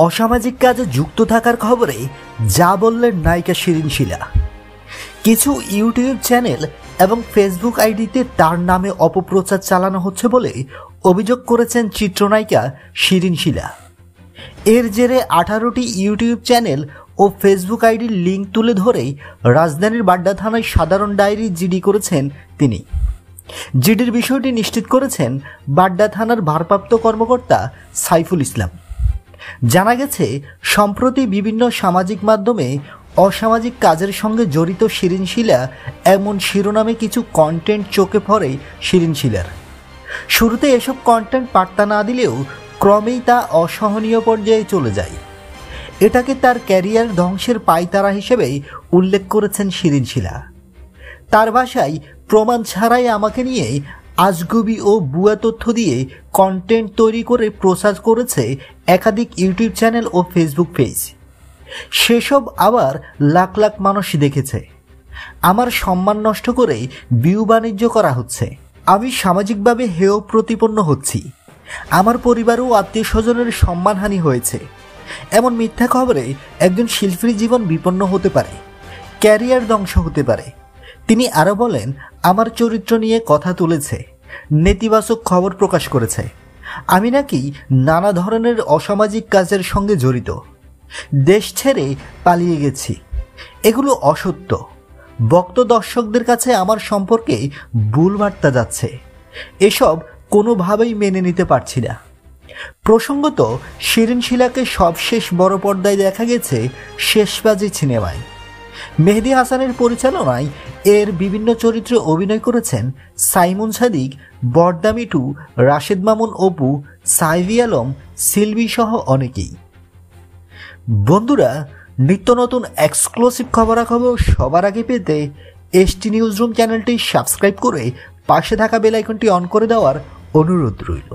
অসামাজিক কাজে যুক্ত থাকার খবরে যা বললেন নায়িকা শিরিন শিলা। কিছু ইউটিউব চ্যানেল এবং ফেসবুক আইডিতে তার নামে অপপ্রচার চালানো হচ্ছে বলে অভিযোগ করেছেন চিত্রনায়িকা শিরিন শিলা। এর জেরে 18টি ইউটিউব চ্যানেল ও ফেসবুক আইডির লিঙ্ক তুলে ধরেই রাজধানীর বাড্ডা থানায় সাধারণ ডায়েরি জিডি করেছেন তিনি। জিডির বিষয়টি নিশ্চিত করেছেন বাড্ডা থানার ভারপ্রাপ্ত কর্মকর্তা সাইফুল ইসলাম। জানা গেছে, সম্প্রতি বিভিন্ন সামাজিক মাধ্যমে অসামাজিক কাজের সঙ্গে জড়িত শিরিন শিলা এমন শিরোনামে কিছু কন্টেন্ট চোখে পড়ে শিরিন শিলার। শুরুতে এসব কন্টেন্ট পাত্তা না দিলেও ক্রমেই তা অসহনীয় পর্যায়ে চলে যায়। এটাকে তার ক্যারিয়ার ধ্বংসের পায়তারা হিসেবেই উল্লেখ করেছেন শিরিন শিলা। তার ভাষায়, প্রমাণ ছাড়াই আমাকে নিয়ে আজগুবি ও ভুয়া তথ্য দিয়ে কন্টেন্ট তৈরি করে প্রচার করেছে একাধিক ইউটিউব চ্যানেল ও ফেসবুক পেজ। সেসব আবার লাখ লাখ মানুষ দেখেছে। আমার সম্মান নষ্ট করে ভিউ বাণিজ্য করা হচ্ছে। আমি সামাজিকভাবে হেয় প্রতিপন্ন হচ্ছি। আমার পরিবার ও আত্মীয় স্বজনের সম্মানহানি হয়েছে। এমন মিথ্যা খবরে একজন শিল্পীর জীবন বিপন্ন হতে পারে, ক্যারিয়ার ধ্বংস হতে পারে। তিনি আরও বলেন, আমার চরিত্র নিয়ে কথা তুলেছে, নেতিবাচক খবর প্রকাশ করেছে। আমি নাকি নানা ধরনের অসামাজিক কাজের সঙ্গে জড়িত, দেশ ছেড়ে পালিয়ে গেছি। এগুলো অসত্য। ভক্ত দর্শকদের কাছে আমার সম্পর্কে ভুল বার্তা যাচ্ছে। এসব কোনোভাবেই মেনে নিতে পারছি না। প্রসঙ্গত, শিরিন শিলাকে সবশেষ বড় পর্দায় দেখা গেছে শেষবাজি সিনেমায়। মেহেদী হাসানের পরিচালনায় এর বিভিন্ন চরিত্রে অভিনয় করেছেন সাইমন সাদিক, বর্দা মিঠু, রাশেদ মামুন অপু, সাইভি আলম, সিলভি সহ অনেকেই। বন্ধুরা, নিত্য নতুন এক্সক্লুসিভ খবরাখবর সবার আগে পেতে এসটি নিউজরুম চ্যানেলটি সাবস্ক্রাইব করে পাশে থাকা বেল আইকনটি অন করে দেওয়ার অনুরোধ রইল।